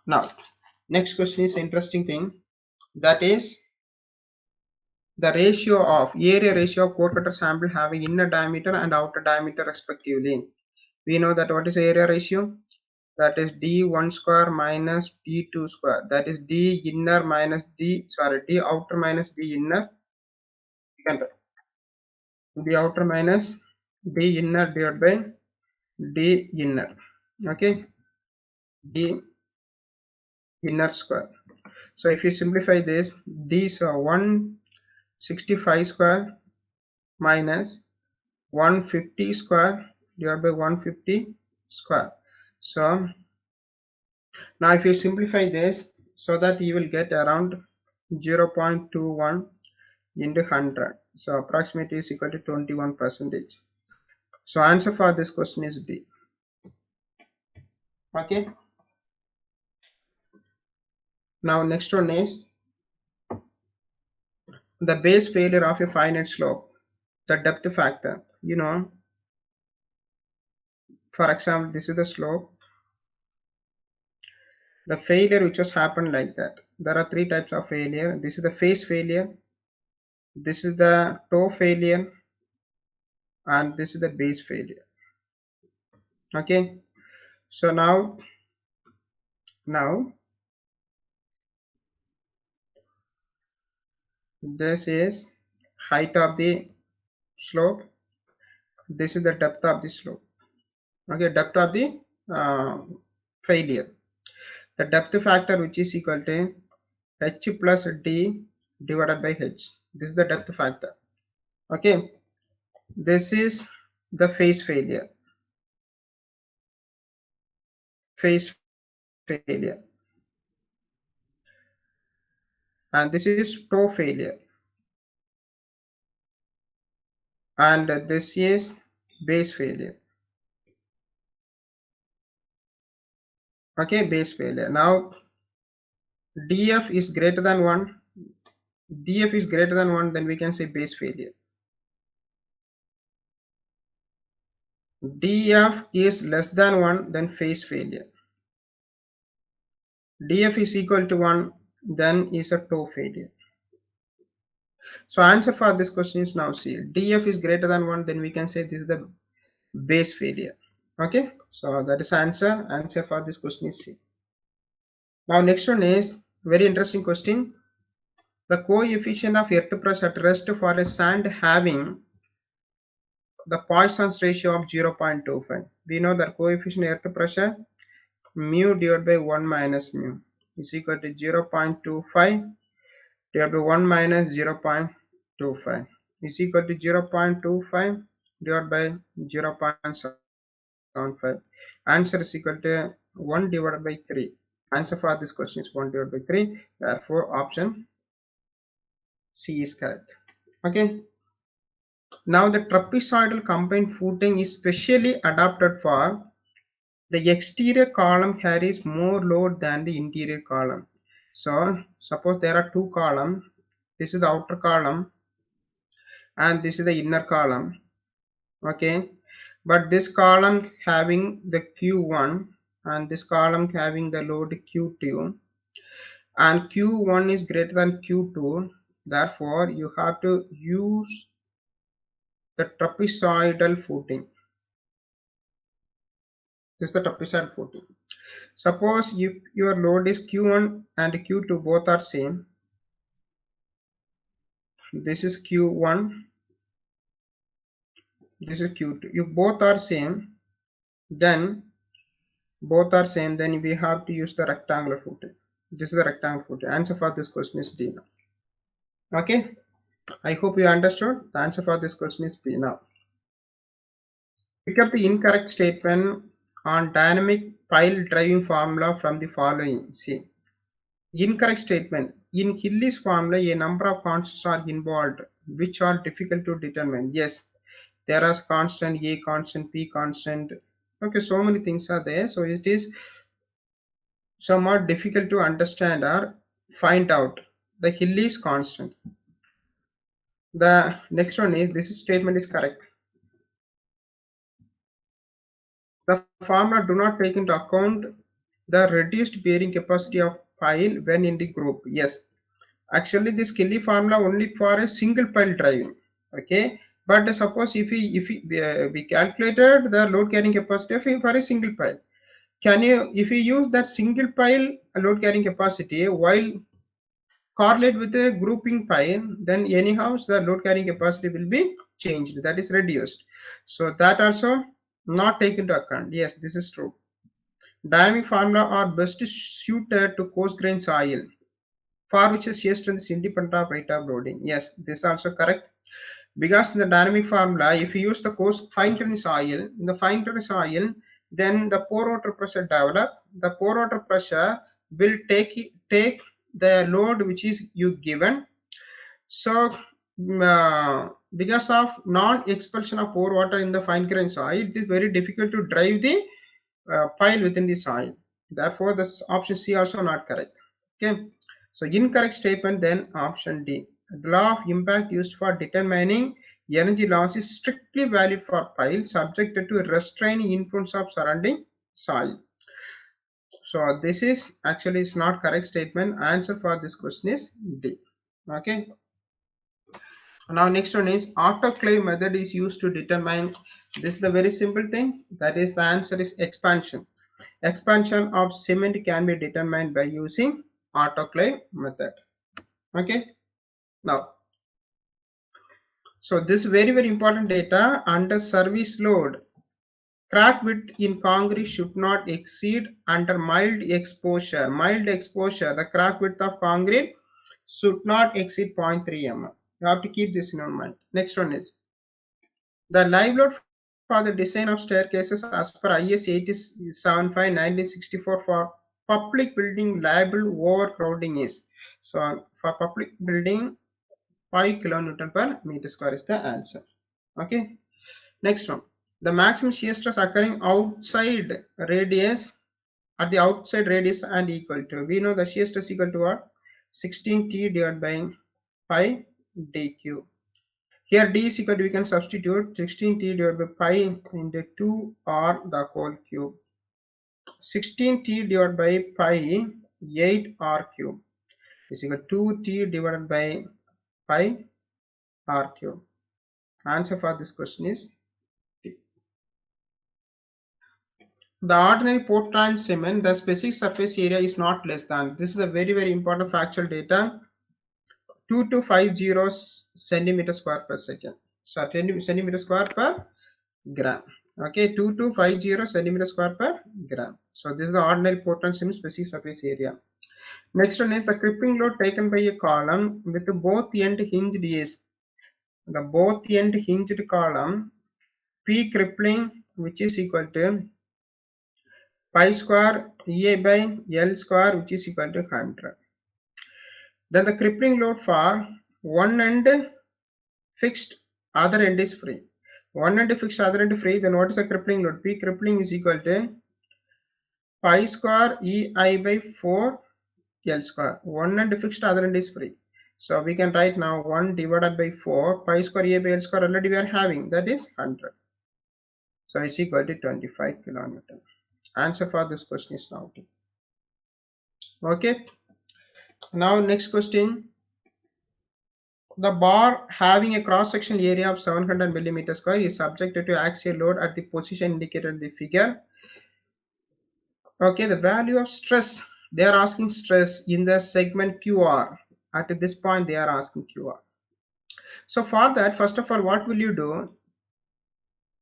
Now, next question is interesting thing, that is the ratio of area ratio of core cutter sample having inner diameter and outer diameter respectively. We know that what is area ratio? That is d1 square minus d2 square. That is d inner minus d outer minus d inner. D outer minus d inner divided by d inner. Okay, d inner square. So if you simplify this, these are 165 square minus 150 square divided by 150 square. So now if you simplify this, so that you will get around 0.21 into 100. So approximately is equal to 21%. So answer for this question is D. Okay. Now next one is the base failure of a finite slope, the depth factor. You know, for example, this is the slope. The failure which has happened like that. There are three types of failure. This is the face failure, this is the toe failure, and this is the base failure. Okay. So now this is height of the slope, this is the depth of the slope. Okay, depth of the failure. The depth factor which is equal to h plus d divided by h. This is the depth factor. Okay, this is the face failure. Face failure. And this is toe failure. And this is base failure. Okay, base failure. Now df is greater than 1. Df is greater than 1, then we can say base failure. df is less than 1, then face failure. df is equal to 1, then is a toe failure. So answer for this question is now C. df is greater than 1, then we can say this is the base failure. Okay, so that is answer. Answer for this question is C. Now next one is very interesting question. The coefficient of earth pressure at rest for a sand having the Poisson's ratio of 0.25. We know that coefficient earth pressure mu divided by 1 minus mu is equal to 0.25 divided by 1 minus 0.25 is equal to 0.25 divided by 0.75. Answer is equal to 1 divided by 3. Answer for this question is 1 divided by 3. Therefore, option C is correct. Okay. Now the trapezoidal combined footing is specially adapted for the exterior column carries more load than the interior column. So suppose there are two columns. This is the outer column and this is the inner column. Okay, but this column having the Q1 and this column having the load Q2, and Q1 is greater than Q2. Therefore, you have to use the trapezoidal footing. This is the trapezoidal footing. Suppose if your load is Q1 and Q2 both are same. This is Q1, this is Q2. If both are same, then we have to use the rectangular footing. This is the rectangular footing. Answer for this question is D now. Okay, I hope you understood. The answer for this question is B now. Pick up the incorrect statement on dynamic pile driving formula from the following. See, incorrect statement. In Hilly's formula, a number of constants are involved which are difficult to determine. Yes, there are constant A constant, P constant. Okay, so many things are there. So it is somewhat difficult to understand or find out. The Hill is constant. The next one is this statement is correct. The formula do not take into account the reduced bearing capacity of pile when in the group? Yes, actually this Kelly formula only for a single pile driving. Okay, but suppose we calculated the load carrying capacity for a single pile, can you, if you use that single pile load carrying capacity while correlate with a grouping pile, then anyhow the load carrying capacity will be changed, that is reduced. So that also not taken into account. Yes, this is true. Dynamic formula are best suited to coarse grain soil for which the shear strength is independent of rate of loading. Yes, this is also correct. Because in the dynamic formula, if you use the coarse fine grain soil, in the fine grain soil, then the pore water pressure develop. The pore water pressure will take the load which is you given. So because of non-expulsion of pore water in the fine grain soil, it is very difficult to drive the pile within the soil. Therefore, this option C also not correct. Okay. So incorrect statement, then option D. The law of impact used for determining energy loss is strictly valid for pile subjected to restraining influence of surrounding soil. So this is actually is not correct statement. Answer for this question is D. Okay. Now next one is autoclave method is used to determine. This is the very simple thing. That is the answer is expansion. Expansion of cement can be determined by using autoclave method. Okay. Now, so this very important data under service load. Crack width in concrete should not exceed under mild exposure. Mild exposure, the crack width of concrete should not exceed 0.3 mm. You have to keep this in your mind. Next one is the live load for the design of staircases as per IS 875 1964 for public building liable overcrowding is. So for public building 5 kilonewton per meter square is the answer. Okay. Next one. The maximum shear stress occurring outside radius at the outside radius and equal to, we know the shear stress equal to what? 16T divided by pi dq. Here d is equal to, we can substitute 16T divided by pi into 2r the whole cube. 16T divided by pi 8r cube is equal to 2T divided by pi r cube. Answer for this question is D. The ordinary Portland cement, the specific surface area is not less than. This is a very important factual data. 2250 centimeter square per second. So 10 centimeter square per gram. Okay, 2250 centimeter square per gram. So this is the ordinary Portland cement specific surface area. Next one is the crippling load taken by a column with both end hinged is the both end hinged column P crippling, which is equal to pi square EA by L square, which is equal to 100. Then the crippling load for one end fixed, other end is free. One end fixed, other end free. Then what is the crippling load? P crippling is equal to pi square EI by 4 L square. One end fixed, other end is free. So we can write now 1 divided by 4 pi square EI by L square already we are having, that is 100. So it's equal to 25 kilonewton. Answer for this question is now D. Okay. Now next question. The bar having a cross-sectional area of 700 millimeter square is subjected to axial load at the position indicated in the figure. Okay, the value of stress. They are asking stress in the segment QR. At this point, they are asking QR. So for that, first of all, what will you do?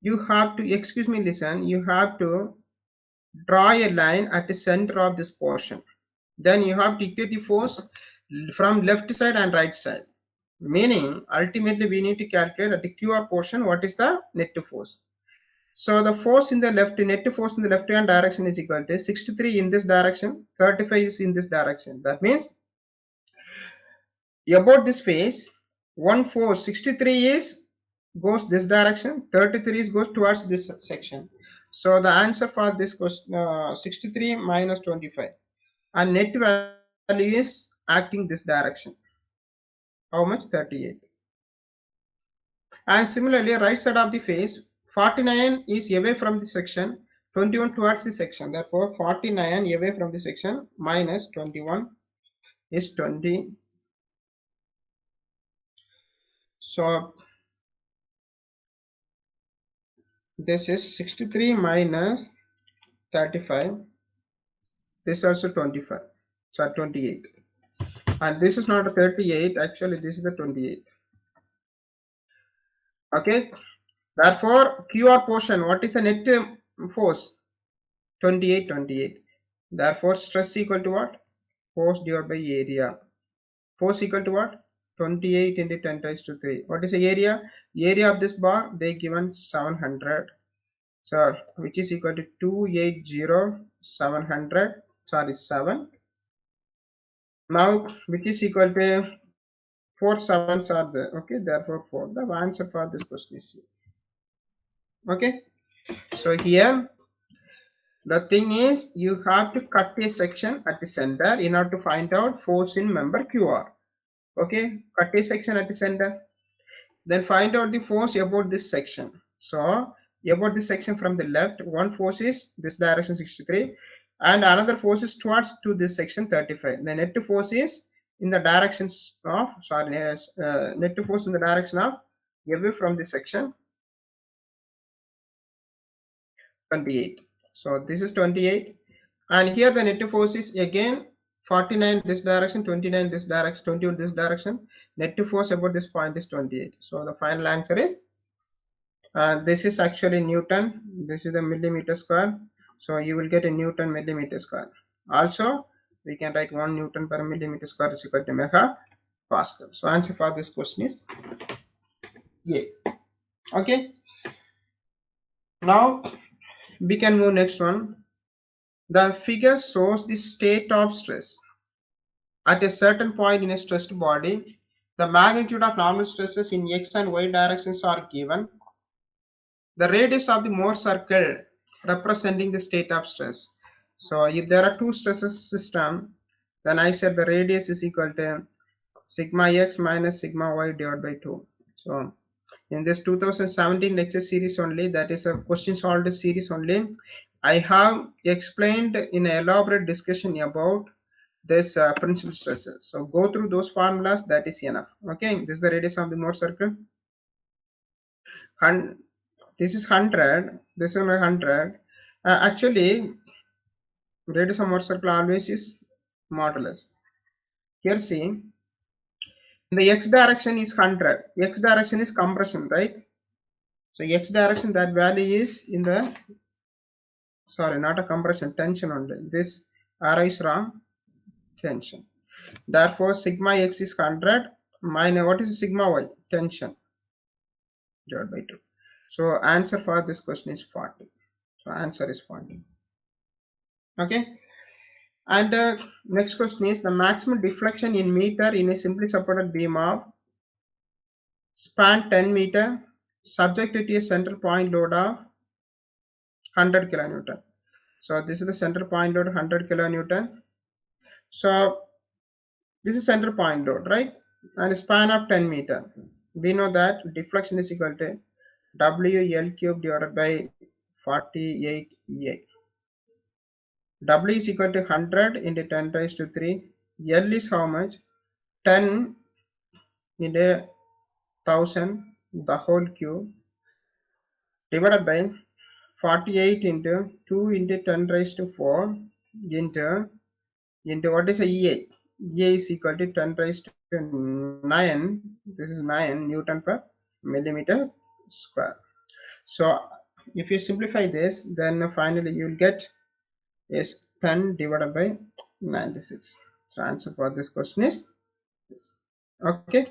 You have to, excuse me, listen, you have to draw a line at the center of this portion. Then you have to equate the force from left side and right side. Meaning, ultimately, we need to calculate at the QR portion what is the net force. So the force in the left, net force in the left hand direction is equal to 63 in this direction, 35 is in this direction. That means about this phase, one force 63 is goes this direction, 33 is goes towards this section. So the answer for this question 63 minus 25, and net value is acting this direction. How much? 38. And similarly, right side of the face, 49 is away from the section, 21 towards the section. Therefore, 49 away from the section minus 21 is 20. So this is 63 minus 35. This is also 25. So 28. And this is not a 38. Actually, this is the 28. Okay. Therefore, QR portion, what is the net force? 28, 28. Therefore, stress equal to what? Force divided by area. Force equal to what? 28 into 10 raised to 3. What is the area? Area of this bar, they given 700. So, which is equal to 280, 700. Sorry, 7. Now, which is equal to 4 sevens are there. Okay, therefore 4. The answer for this question is C. Okay. So, here the thing is you have to cut a section at the center in order to find out force in member QR. Okay, cut a section at the center. Then find out the force about this section. So about this section from the left, one force is this direction 63 and another force is towards to this section 35. The net force is in the directions of net force in the direction of away from the section 28. So this is 28 and here the net force is again 49 this direction, 29 this direction, 21 this direction. Net force about this point is 28. So the final answer is this is actually Newton. This is the millimeter square. So you will get a Newton millimeter square. Also, we can write 1 Newton per millimeter square is equal to mega Pascal. So answer for this question is A. Okay. Now we can move next one. The figure shows the state of stress at a certain point in a stressed body. The magnitude of normal stresses in x and y directions are given. The radius of the Mohr circle representing the state of stress. So if there are two stresses system, then I said the radius is equal to sigma x minus sigma y divided by 2. So in this 2017 lecture series only, that is a question solved series only, I have explained in an elaborate discussion about this principal stresses. So go through those formulas, that is enough. Okay, this is the radius of the Mohr circle. And this is 100, this is 100. Actually, radius of Mohr circle always is modulus. Here see, in the x direction is 100. X direction is compression, right? So x direction, that value is in the, sorry, not a compression, tension only. This arrow is wrong, tension. Therefore, sigma x is 100 minus what is sigma y? Tension divided by 2. So answer for this question is 40. So answer is 40. Okay. And next question is the maximum deflection in meter in a simply supported beam of span 10 meter subjected to a central point load of 100 kilonewton. So this is the center point load 100 kilonewton. So this is center point load, right? And a span of 10 meter. We know that deflection is equal to WL cube divided by 48A. W is equal to 100 into 10 raised to 3. L is how much? 10 into 1000 the whole cube divided by 48 into 2 into 10 raised to 4 into what is a EA? EA is equal to 10 raised to 9. This is 9 Newton per millimeter square. So if you simplify this, then finally you will get is 10 divided by 96. So answer for this question is this. Okay.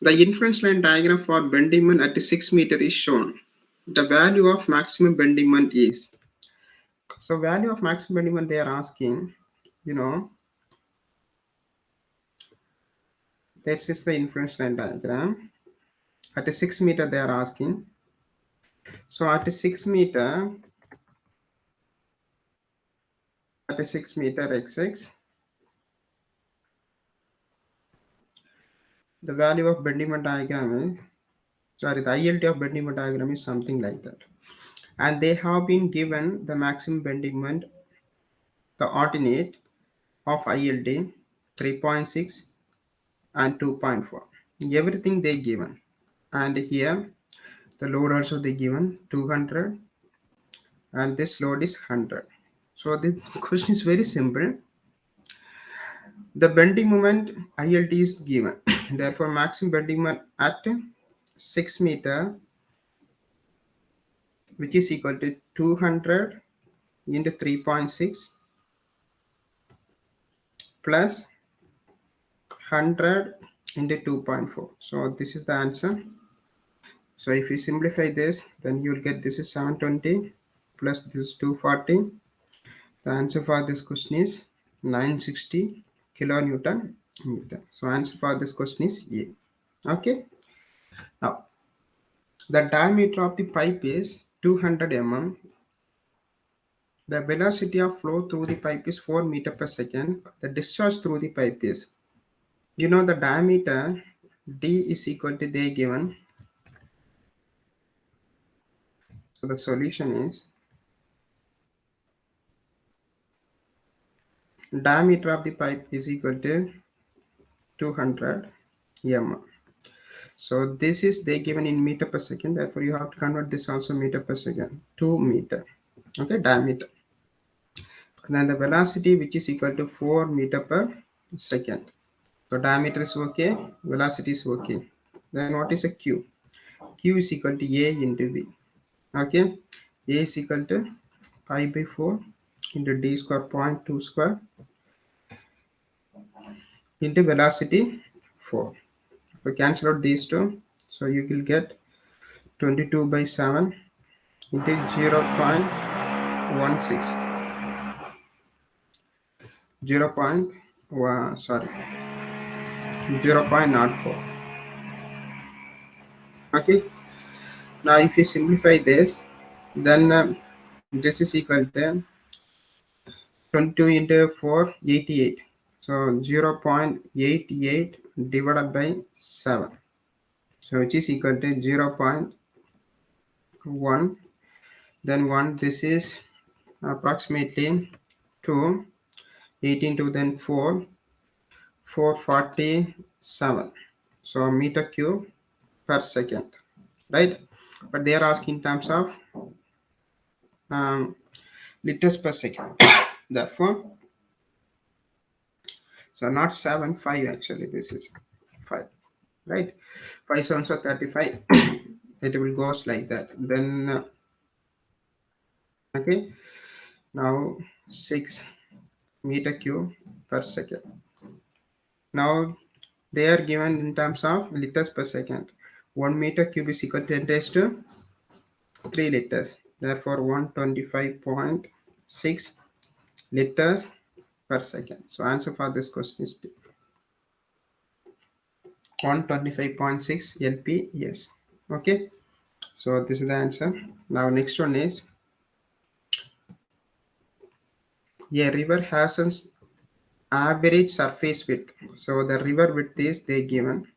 The influence line diagram for bending moment at 6 meter is shown. The value of maximum bending moment is. So value of maximum bending moment they are asking, this is the influence line diagram. At a 6 meter they are asking. So at a 6 meter XX, the value of bending moment diagram is, sorry, the ILT of bending moment diagram is something like that. and they have been given the maximum bending moment, the ordinate of ILD 3.6 and 2.4. Everything they given, and here the load also they given 200, and this load is 100. So the question is very simple. The bending moment ILD is given. Therefore, maximum bending moment at 6 meter, which is equal to 200 into 3.6 plus 100 into 2.4. So this is the answer. So if you simplify this, then you will get this is 720 plus this is 240. The answer for this question is 960 kilonewton meter. So answer for this question is A. Okay. Now the diameter of the pipe is 200 mm. The velocity of flow through the pipe is 4 meter per second. The discharge through the pipe is, the diameter D is equal to they given. So the solution is diameter of the pipe is equal to 200 mm. So this is they given in meter per second. Therefore, you have to convert this also meter per second. 2 meter. Okay, diameter. And then the velocity which is equal to 4 meter per second. So diameter is okay, velocity is okay. Then what is a Q? Q is equal to A into V. Okay, A is equal to pi by 4 into d square 0.2 square into velocity 4. So cancel out these two. So you will get 22 by 7 into 0.16. 0.04. Okay. Now if you simplify this, then this is equal to 22 into 4, 88. So 0.88 divided by 7. So which is equal to 0.1. Then 1, this is approximately 2. 18 to then 4. 447. So meter cube per second. Right? But they are asking in terms of um, liters per second. Therefore, so not 7, 5 actually. This is 5. Right? 5 7 so 35. It will goes like that. Then okay. Now 6 meter cube per second. Now they are given in terms of liters per second. 1 meter cube is equal to 10 raised to 3 liters. Therefore, 125.6 liters per second. So answer for this question is 125.6 LPS. Okay. So this is the answer. Now next one is a river has an average surface width. So the river width is they given.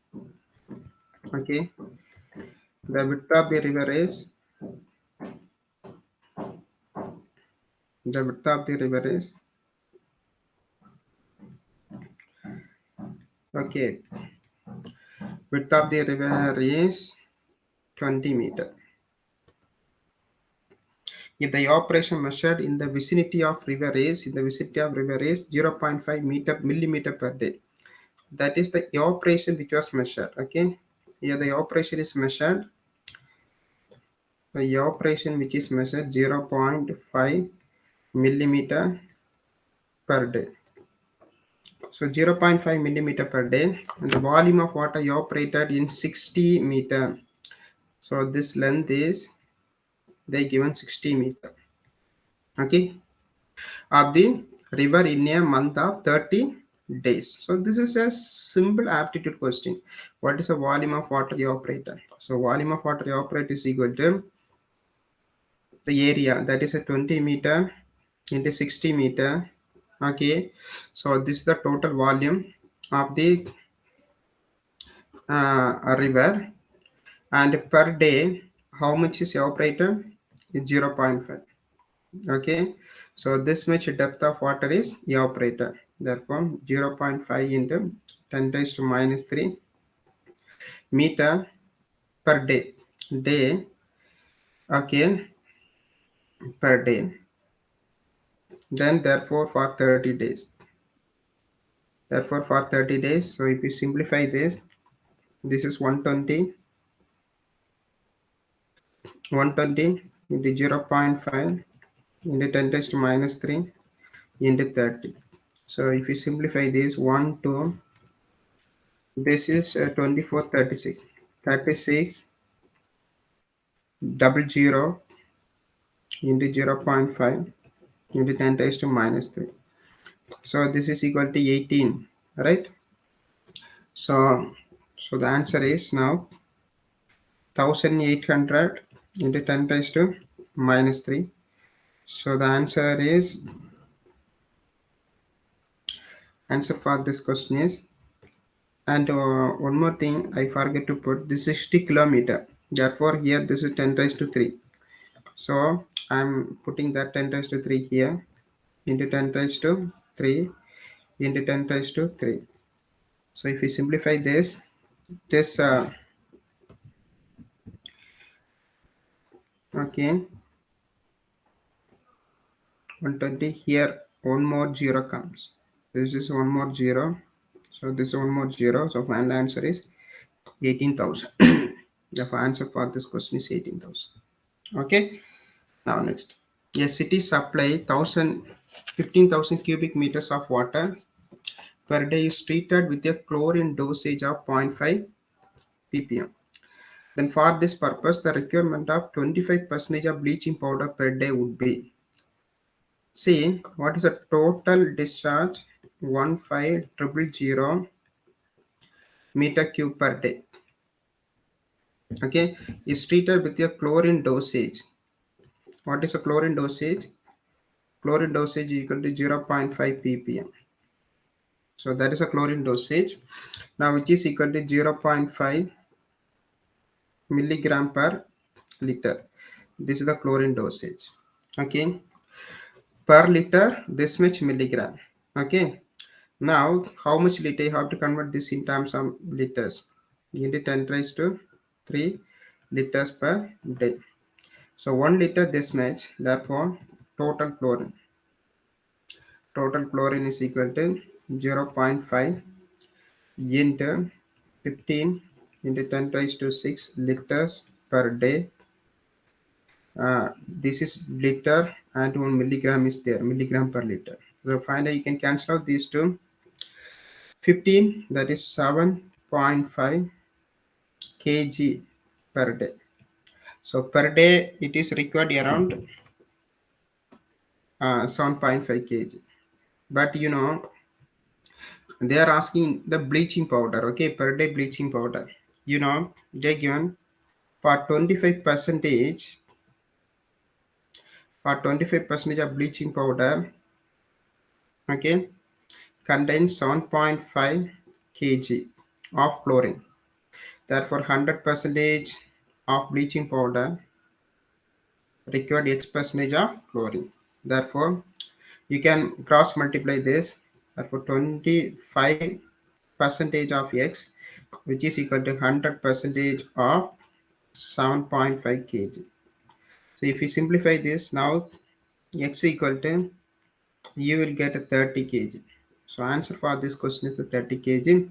Okay. The width of the river is okay. Width of the river is 20 meter. If the evaporation measured in the vicinity of river is 0.5 millimeter per day. That is the evaporation which was measured. Okay. Here the evaporation is measured. The evaporation which is measured 0.5 millimeter per day. So 0.5 millimeter per day, and the volume of water evaporated in 60 meter. So this length is they given 60 meter. Okay, of the river in a month of 30 days. So this is a simple aptitude question. What is the volume of water evaporated? So volume of water evaporated is equal to the area, that is a 20 meter into 60 meter. Okay, so this is the total volume of the river, and per day how much is evaporated? is 0.5. Okay, so this much depth of water is evaporated. Therefore, 0.5 into 10 raised to minus 3 meter per day, okay, per day. Then, therefore, for 30 days. Therefore, for 30 days, so if you simplify this is 120 into 0.5 into 10 raised to minus 3 into 30. So if you simplify this 1 2, this is 24 36. 36 double zero into 0.5 into 10 raised to minus 3. So this is equal to 18, right? So the answer is now 1800 into 10 raised to minus 3. So the answer for this question is, and one more thing I forget to put, this 60 kilometer. Therefore here this is 10 raised to 3. So I'm putting that 10 raised to 3 here into 10 raised to 3 into 10 raised to 3. So if we simplify this okay, 120 here, one more zero comes. This is one more zero. So this is one more zero. So final answer is 18,000. The answer for this question is 18,000. Okay. Now next. A city supply 15,000 cubic meters of water per day is treated with a chlorine dosage of 0.5 ppm. Then for this purpose, the requirement of 25% of bleaching powder per day would be. See, what is the total discharge? 15,000 meter cube per day. Okay, is treated with a chlorine dosage. What is a chlorine dosage? Chlorine dosage is equal to 0.5 ppm. So that is a chlorine dosage. Now which is equal to 0.5 milligram per liter. This is the chlorine dosage. Okay, per liter this much milligram. Okay, now how much liter you have to convert this in terms of liters? Into 10 raised to 3 liters per day. So 1 liter this much. Therefore total chlorine is equal to 0.5 into 15 into 10 raised to 6 liters per day. This is liter and 1 milligram is there, milligram per liter. So finally you can cancel out these two. 15, that is 7.5 kg per day. So per day it is required around 7.5 kg. But they are asking the bleaching powder, okay, per day bleaching powder. They given for 25 percentage of bleaching powder, okay, contains 7.5 kg of chlorine. Therefore 100 percentage of bleaching powder required X percentage of chlorine. Therefore you can cross multiply this. Therefore 25 percentage of X, which is equal to 100 percentage of 7.5 kg. So if you simplify this now, X equal to, you will get a 30 kg. So answer for this question is the 30 kg.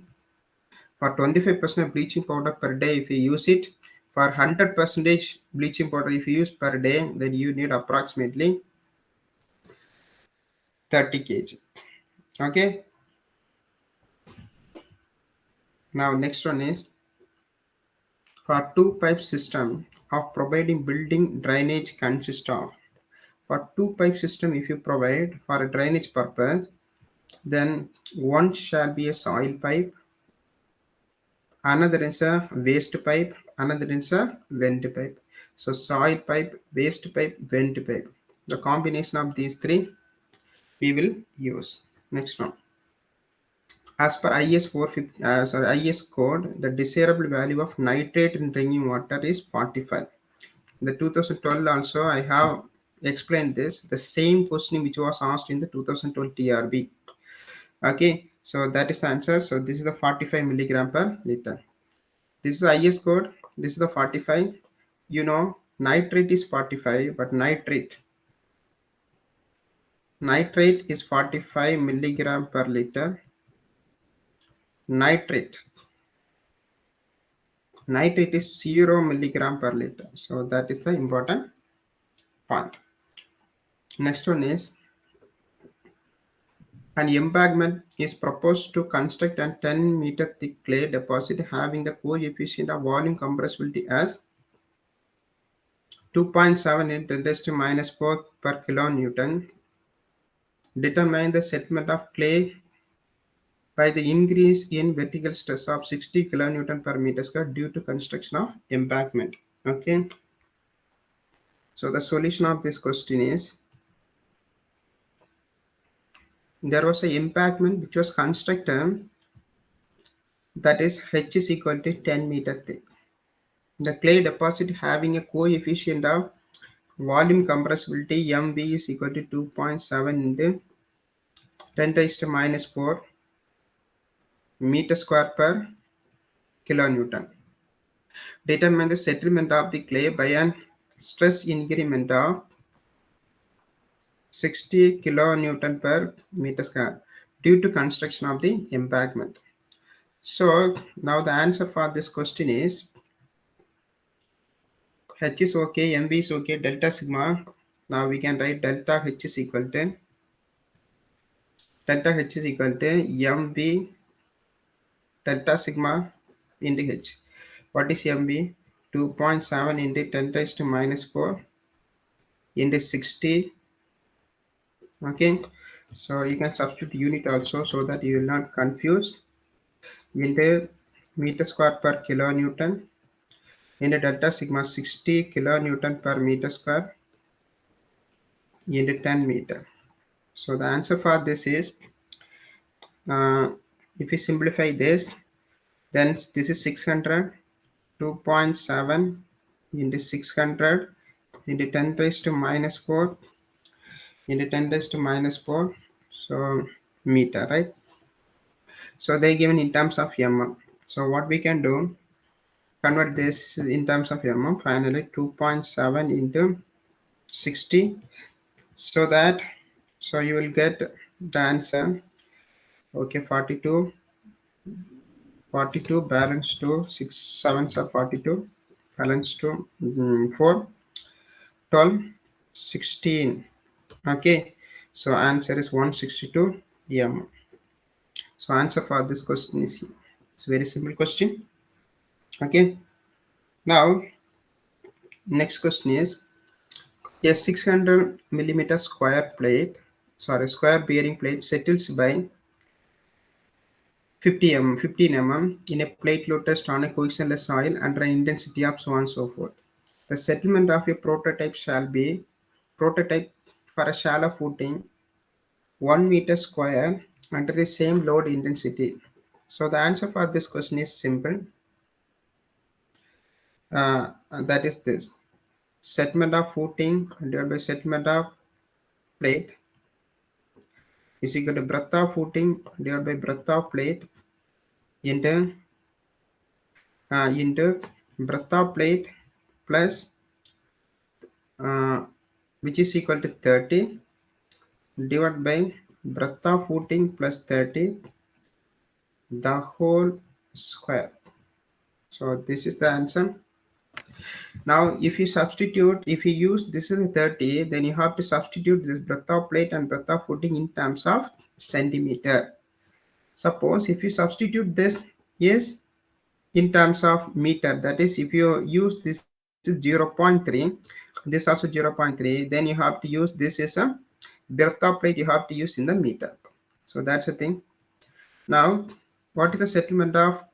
For 25% bleaching powder per day, if you use it, for 100 percentage bleaching powder if you use per day, then you need approximately 30 kg. Okay. Now next one is, for two pipe system of providing building drainage consists of. For two pipe system, if you provide for a drainage purpose, then one shall be a soil pipe, another is a waste pipe, another is a vent pipe. So soil pipe, waste pipe, vent pipe. The combination of these three we will use. Next one. As per IS 450, IS code, the desirable value of nitrate in drinking water is 45. The 2012 also I have explained this, the same question which was asked in the 2012 TRB. Okay, so that is the answer. So this is the 45 milligram per liter. This is the IS code. This is the 45. You know, nitrate is 45, but nitrate is 45 milligram per liter. Nitrate is 0 milligram per liter. So that is the important point. Next one is, an embankment is proposed to construct a 10-meter thick clay deposit having the coefficient of volume compressibility as 2.7 in 10 raised to minus 4 per kilonewton. Determine the settlement of clay by the increase in vertical stress of 60 kilonewton per meter square due to construction of embankment. Okay, so the solution of this question is, there was an embankment which was constructed, that is H is equal to 10-meter thick. The clay deposit having a coefficient of volume compressibility MV is equal to 2.7 into 10 raised to minus 4 meter square per kilonewton. Determine the settlement of the clay by an stress increment of 60 kilonewton per meter square due to construction of the embankment. So now the answer for this question is, H is okay, MV is okay, delta sigma. Now we can write delta H is equal to MV delta sigma into H. What is MV? 2.7 into 10 raised to minus 4 into 60. Okay, so you can substitute unit also so that you will not confuse, into meter square per kilonewton into delta sigma 60 kilonewton per meter square into 10 meter. So the answer for this is, if you simplify this, then this is 600, 2.7 into 600 into 10 raised to minus 4 into 10 raised to minus 4, so meter, right? So they given in terms of mm. So what we can do, convert this in terms of mm. Finally 2.7 into 60, so that, so you will get the answer. Okay, 42 balance to 6 sevens are 42 balance to 4 12 16. Okay, so answer is 162 mm. So answer for this question is, it's a very simple question. Okay, now next question is, a 600 millimeter square bearing plate settles by 15 mm in a plate load test on a cohesionless soil under an intensity of so on and so forth. The settlement of a prototype for a shallow footing 1 meter square under the same load intensity. So the answer for this question is simple. That is this: settlement of footing divided by settlement of plate is equal to breadth of footing divided by breadth of plate into breadth of plate plus, uh, which is equal to 30 divided by breadth of footing plus 30 the whole square. So this is the answer. Now if you substitute, if you use this is a 30, then you have to substitute this breadth of plate and breadth of footing in terms of centimeter. Suppose if you substitute this is in terms of meter, that is if you use this is 0.3, this also 0.3, then you have to use this is a breadth of plate, you have to use in the meter. So that's the thing. Now what is the settlement of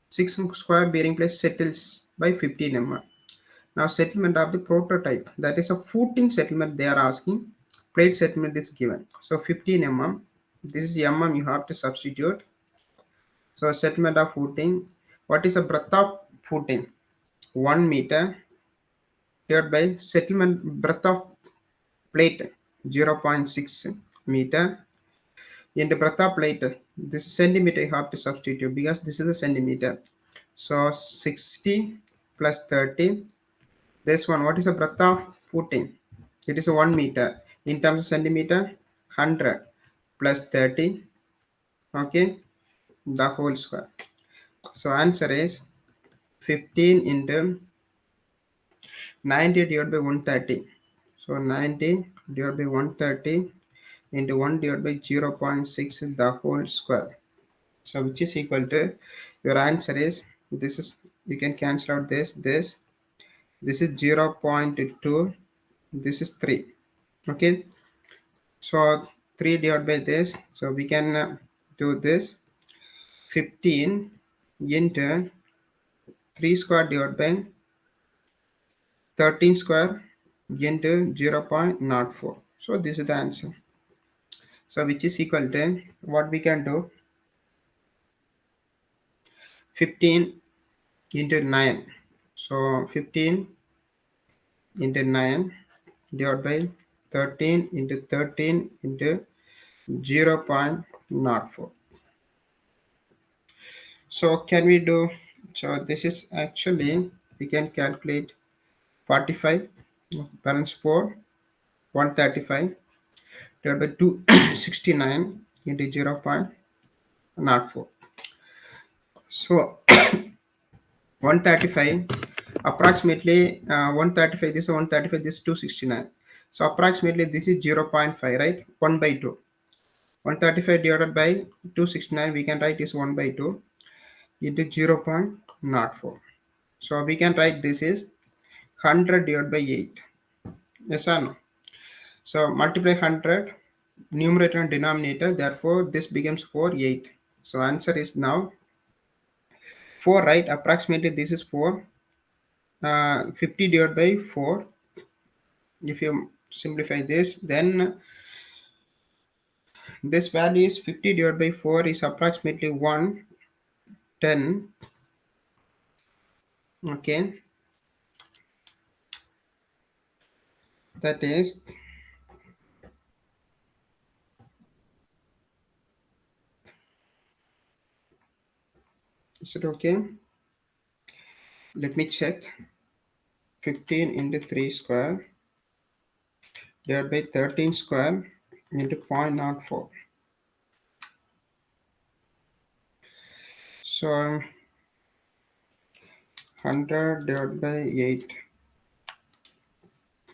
6 square bearing plate settles by 15 mm. Now settlement of the prototype, that is a footing settlement they are asking, plate settlement is given. So 15 mm, this is mm you have to substitute. So settlement of footing, what is the breadth of footing? 1 meter divided by settlement breadth of plate 0.6 meter into breadth of plate. This is centimeter you have to substitute because this is a centimeter. So 60 plus 30. This one, what is the breadth of footing? It is 1 meter. In terms of centimeter, 100 plus 30. Okay, the whole square. So answer is 15 into 90 divided by 130. So 90 divided by 130 into 1 divided by 0.6 the whole square. So which is equal to, your answer is, this is, you can cancel out this is 0.2, this is 3. Okay, so 3 divided by this, so we can do this 15 into 3 square divided by 13 square into 0.04. So this is the answer. So which is equal to, what we can do, 15 into 9. So 15 into 9 divided by 13 into 13 into 0.04. So can we do, so this is actually, we can calculate 45 balance 4 135 divided by 269 into 0.04. So 135 approximately 135, this is 135, this is 269. So approximately this is 0.5, right? 1 by 2. 135 divided by 269, we can write is 1 by 2 into 0.04. So we can write this is 100 divided by 8. Yes or no? So multiply 100, numerator and denominator, therefore this becomes 4, 8. So answer is now 4, right? Approximately this is 4. 50 divided by 4. If you simplify this, then this value is 50 divided by 4 is approximately 110. Okay, that is it okay? Let me check. 15 into 3 square divided by 13 square into 0.04. So 100 divided by 8.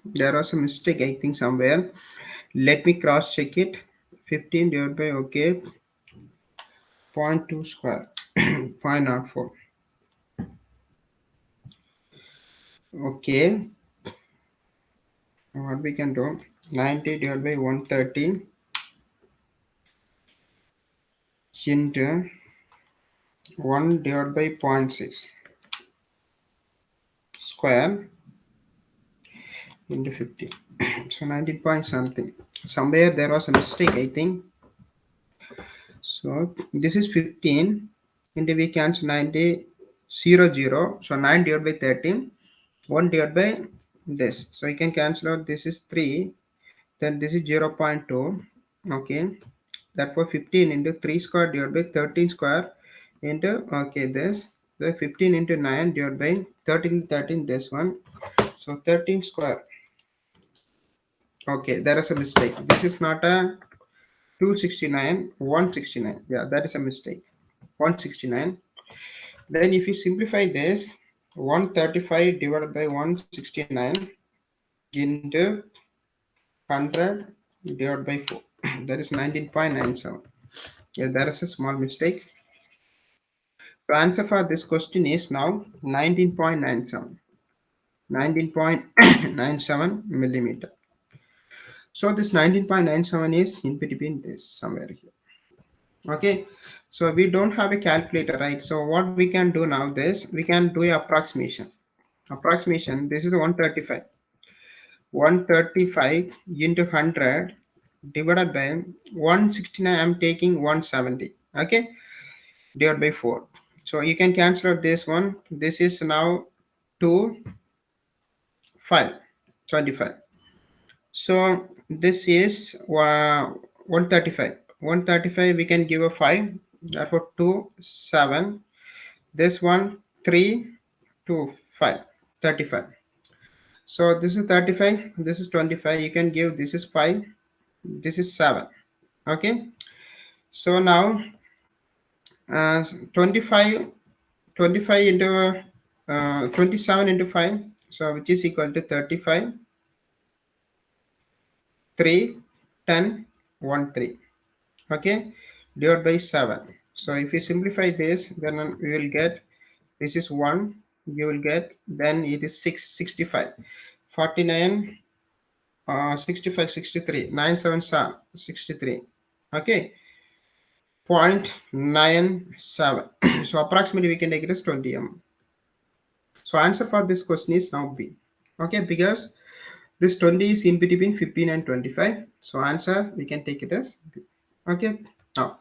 There was a mistake, I think, somewhere. Let me cross check it. 15 divided by, okay, 0.2 square 0.04. Okay, what we can do, 90 divided by 130 into 1 divided by 0.6 square into 50. So 19 point something. Somewhere there was a mistake, I think. So this is 15 into, we cancel 90, 0, 0. So 9 divided by 13, 1 divided by this. So you can cancel out, this is 3, then this is 0.2. Okay, therefore 15 into 3 square divided by 13 square into, okay, this, the 15 into 9 divided by 13, this one. So 13 square. Okay, there is a mistake. This is not a 269, 169. Yeah, that is a mistake. 169. Then if you simplify this, 135 divided by 169 into 100 divided by 4. That is 19.97. Yeah, there is a small mistake. The answer for this question is now 19.97. 19.97 millimeter. So this 19.97 is in between this somewhere here. Okay, so we don't have a calculator, right? So what we can do now, this we can do a approximation. This is 135 into 100 divided by 169. I'm taking 170. Okay, divided by 4. So you can cancel out this one. This is now to 5, 25. So this is 135. 135 we can give a 5. Therefore 2, 7. This one 3, 2, 5. 35. So this is 35. This is 25. You can give this is 5. This is 7. Okay. So now 25 25 into 27 into 5, so which is equal to 35, 3, 10, 1, 3. Okay, divided by 7. So if you simplify this, then we will get this is 1, you will get, then it is 6, 65, 49, 65, 63, 9, 7, 63. Okay, 0.97. So approximately we can take it as 20 mm. So answer for this question is now B. Okay, because this 20 is in between 15 and 25. So answer we can take it as B. Okay. Now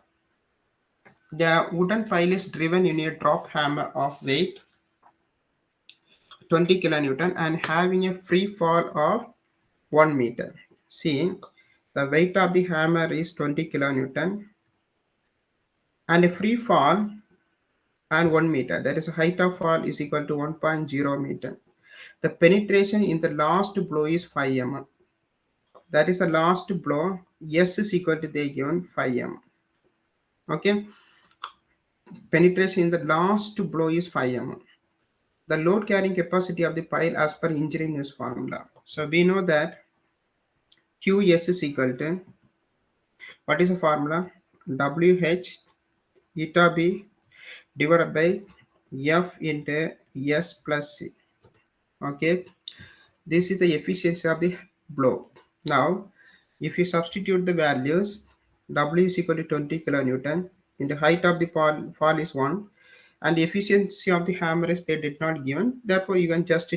the wooden pile is driven in a drop hammer of weight 20 kilonewton and having a free fall of 1 meter. See, the weight of the hammer is 20 kilonewton and a free fall and 1 meter. That is, a height of fall is equal to 1.0 meter. The penetration in the last blow is 5 mm. That is the last blow. S is equal to they given 5 mm. Okay. Penetration in the last blow is 5 mm. The load carrying capacity of the pile as per engineering news formula. So we know that QS is equal to, what is the formula? WH eta B divided by F into S plus C. Okay. This is the efficiency of the blow. Now, if you substitute the values, W is equal to 20 kilonewton, and the height of the fall is 1, and the efficiency of the hammer is they did not given. Therefore, you can just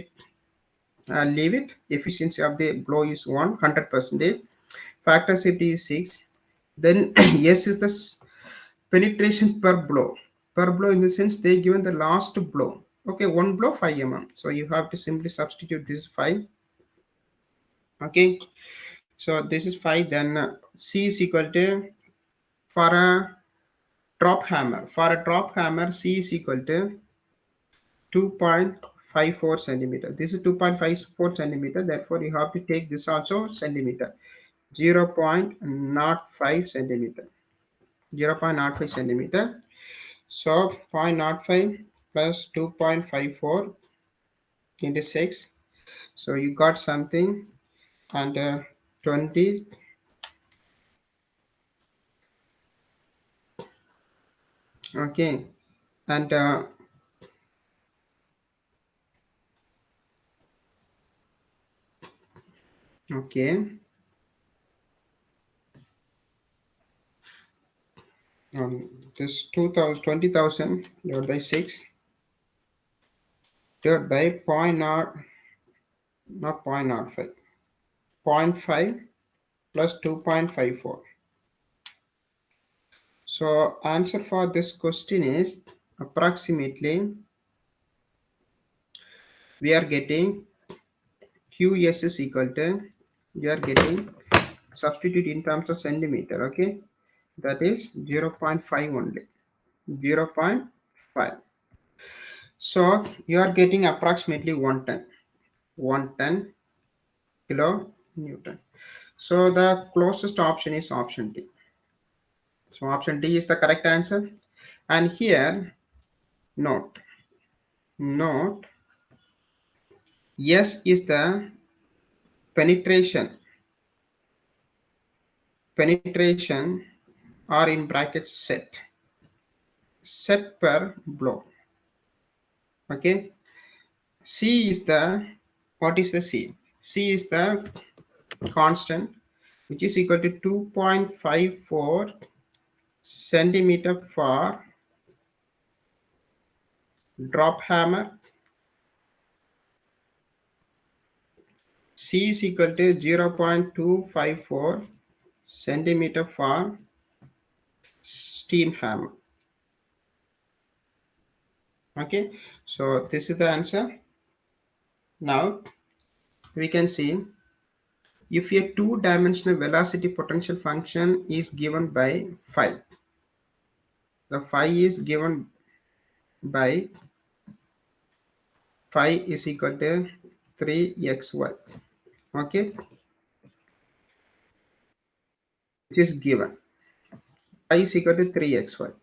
leave it. Efficiency of the blow is 100%. Factor safety is 6. Then S is the penetration per blow. Per blow in the sense they given the last blow. Okay, one blow 5 mm. So you have to simply substitute this 5. Okay, so this is 5. Then C is equal to, for a drop hammer. For a drop hammer, C is equal to 2.54 centimeter. This is 2.54 centimeter. Therefore, you have to take this also centimeter. 0.05 centimeter. 0.05 centimeter. So 0.05 plus 2.54 into 6. So you got something, and 20. Okay, and okay, this 2000 20,000 divided by 6 divided by point not point not 5, point 5 plus 2.54. So answer for this question is approximately we are getting QS is equal to, we are getting, substitute in terms of centimeter. Okay, that is 0.5 only, 0.5. So you are getting approximately 110 kilo Newton. So the closest option is option D. So option D is the correct answer. And here, note, note, S is the penetration, penetration, or in brackets set per blow. Okay. C is the, what is the C? C is the constant, which is equal to 2.54 centimeter for drop hammer. C is equal to 0.254 centimeter for steam hammer. Okay, so this is the answer. Now we can see if a two-dimensional velocity potential function is given by phi, the phi is given by phi is equal to 3xy, okay, which is given. Phi is equal to 3xy.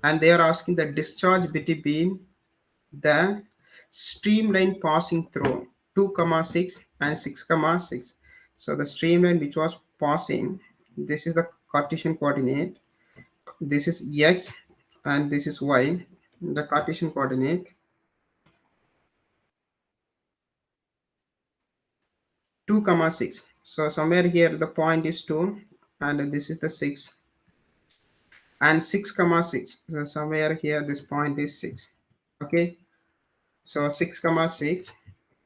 And they are asking the discharge between the streamline passing through 2 comma 6 and 6 comma 6. So the streamline which was passing, this is the Cartesian coordinate, this is x and this is y, the Cartesian coordinate 2 comma 6. So somewhere here the point is 2 and this is the 6 and 6 comma 6. So somewhere here this point is 6. Okay, so 6 comma 6.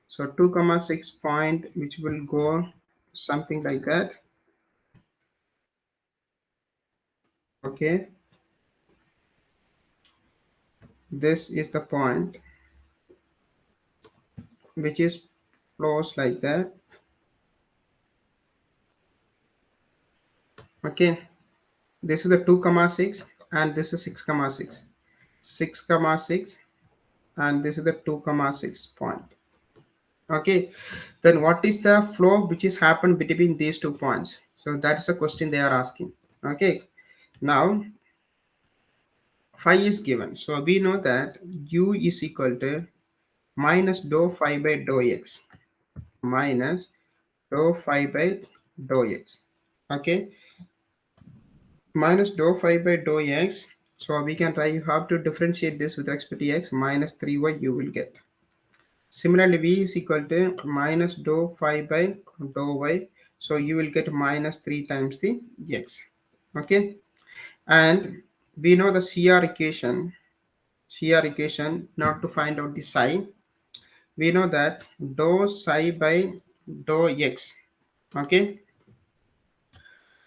So 2 comma 6 point which will go something like that. Okay, this is the point which is close like that. Okay, this is the 2 comma 6 and this is 6 comma 6, 6 comma 6 and this is the 2 comma 6 point. Okay, then what is the flow which is happened between these 2 points? So that is a question they are asking. Okay, now phi is given, so we know that u is equal to minus dou phi by dou x minus dou phi by dou x. Okay, minus dou phi by dou x, so we can try, you have to differentiate this with respect to x, minus 3y you will get. Similarly, v is equal to minus dou phi by dou y. So you will get minus 3 times the x. Okay. And we know the CR equation. CR equation, not to find out the psi. We know that dou psi by dou x. Okay.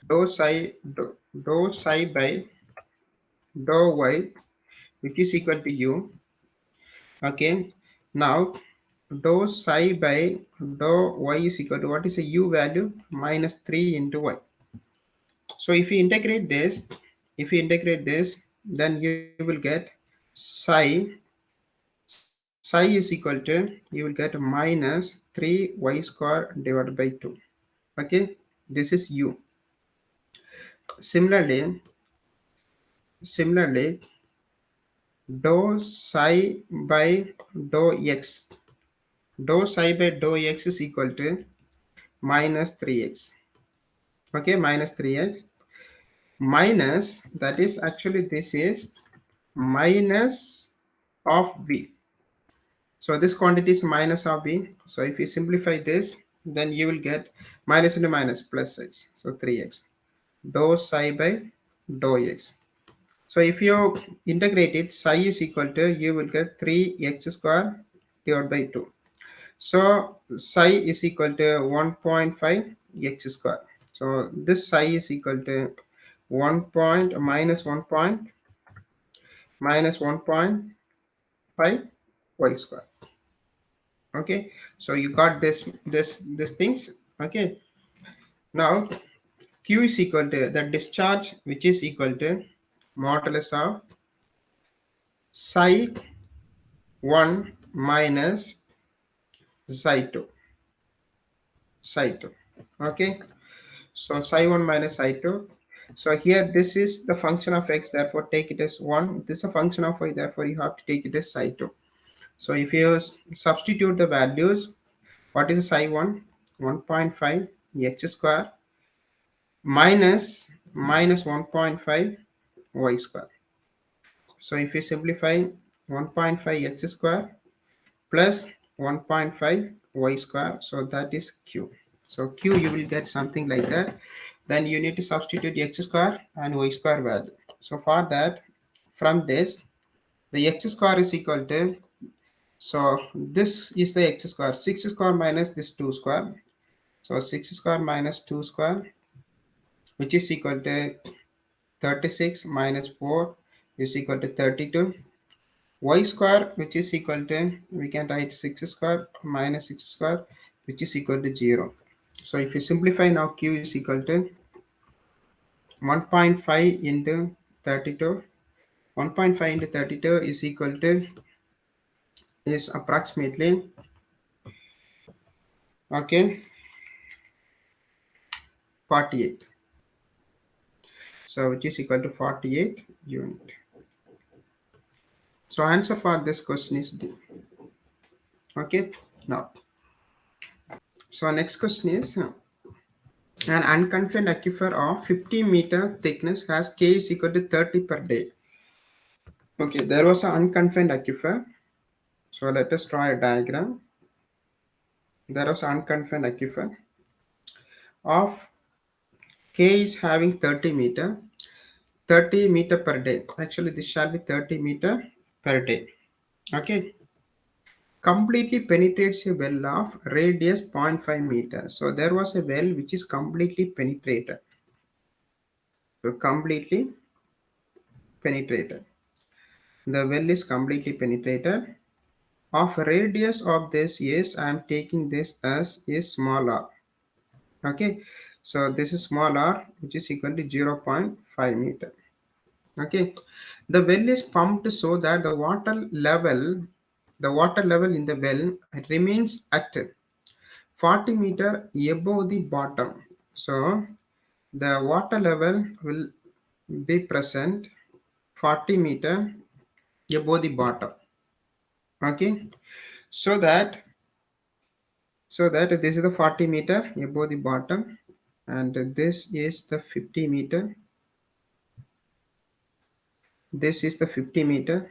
Dou psi by dou y, which is equal to u. Okay. Now dou psi by dou y is equal to, what is the u value? Minus 3 into y. So if you integrate this, then you will get psi is equal to, you will get minus 3y square divided by 2. Okay, this is u. Similarly, dou psi by dou x. Dou psi by dou x is equal to minus 3x. Okay, minus 3x minus, that is actually this is minus of v. So this quantity is minus of v. So if you simplify this, then you will get minus into minus plus x. So 3x. Dou psi by dou x. So if you integrate it, psi is equal to, you will get 3x square divided by 2. So psi is equal to 1.5 x square. So this psi is equal to 1 point minus 1 point minus 1.5 y square. Okay, so you got this things. Okay, now q is equal to the discharge, which is equal to modulus of psi 1 minus psi 2. Okay, so psi 1 minus psi 2. So here this is the function of x, therefore take it as 1. This is a function of y, therefore you have to take it as psi 2. So if you substitute the values, what is psi 1? 1.5 x square minus 1.5 y square. So if you simplify, 1.5 x square plus 1.5 y square, so that is q. So q you will get something like that. Then you need to substitute x square and y square value. So for that, from this, the x square is equal to, so this is the x square, 6 square minus this 2 square. So 6 square minus 2 square, which is equal to 36 minus 4 is equal to 32. y square which is equal to, we can write 6 square minus 6 square which is equal to 0. So if you simplify now, q is equal to 1.5 into 32. 1.5 into 32 is equal to, is approximately, okay, 48. So which is equal to 48 unit. So answer for this question is D. Okay, now. So next question is, an unconfined aquifer of 50-meter thickness has K is equal to 30 per day. Okay, there was an unconfined aquifer. So let us draw a diagram. There was an unconfined aquifer of K is having 30 meter per day. Actually, this shall be 30 meter per day. Okay, completely penetrates a well of radius 0.5 meter. So there was a well which is completely penetrated. So completely penetrated. The well is completely penetrated. Of radius of this is, I am taking this as is small r. Okay, so this is small r which is equal to 0.5 meter. Okay, the well is pumped so that the water level in the well remains at 40 meter above the bottom. So the water level will be present 40 meter above the bottom. Okay, so that this is the 40 meter above the bottom, and this is the 50 meter. This is the 50 meter,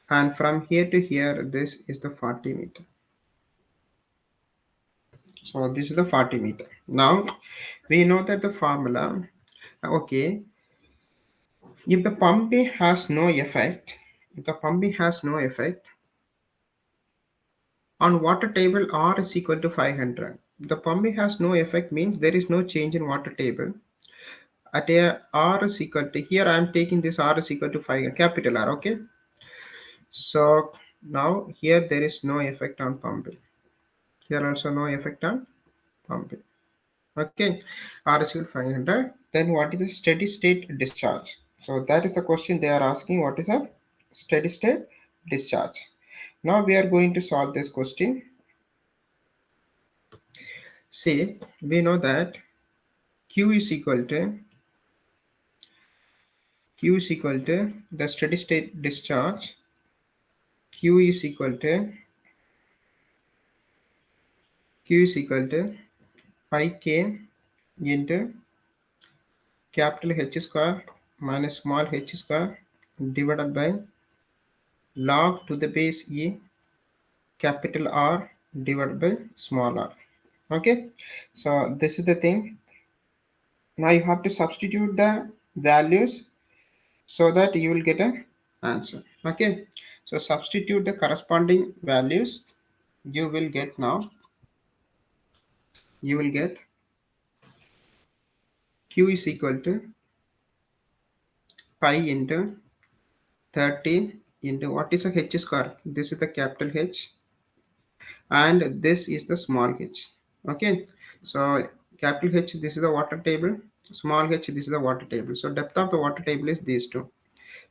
and from here to here this is the 40 meter. So this is the 40 meter. Now we know that the formula. Okay, if the pumping has no effect, if the pumping has no effect on water table, R is equal to 500. The pumping has no effect means there is no change in water table. At a R is equal to, here I am taking this R is equal to 5, capital R. Okay, so now here there is no effect on pumping. Here also no effect on pumping. Okay, R is equal to 500. Then what is the steady state discharge? So that is the question they are asking. What is a steady state discharge? Now we are going to solve this question. See, we know that Q is equal to the steady state discharge. Q is equal to pi k into capital H square minus small h square divided by log to the base e capital R divided by small r. Okay, so this is the thing. Now you have to substitute the values so that you will get an answer. Okay, so substitute the corresponding values. You will get now, you will get Q is equal to pi into 30 into what is a h square. This is the capital H and this is the small h. Okay, so capital H, this is the water table, small h, this is the water table. So depth of the water table is these two.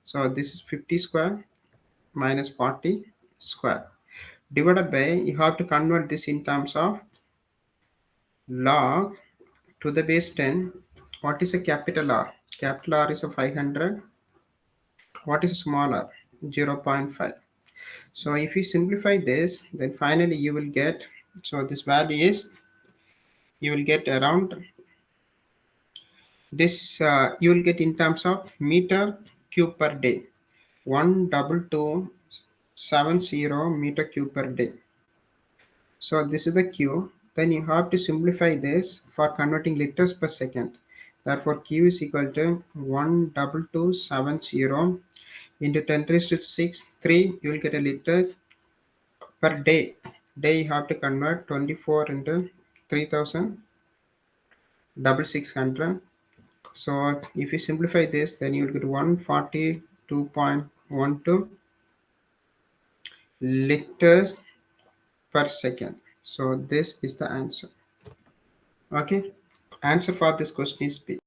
So this is 50 square minus 40 square divided by, you have to convert this in terms of log to the base 10. What is a capital R? Capital R is a 500. What is a small r? 0.5. So if you simplify this, then finally you will get, so this value is, you will get around this, you will get in terms of meter cube per day, 12270 meter cube per day. So this is the q. Then you have to simplify this for converting liters per second. Therefore q is equal to 12270 into 10 raised to 6 3, you will get a liter per day. Day you have to convert 24 into 3000 600. So if you simplify this, then you will get 142.12 liters per second. So this is the answer. Okay, answer for this question is B.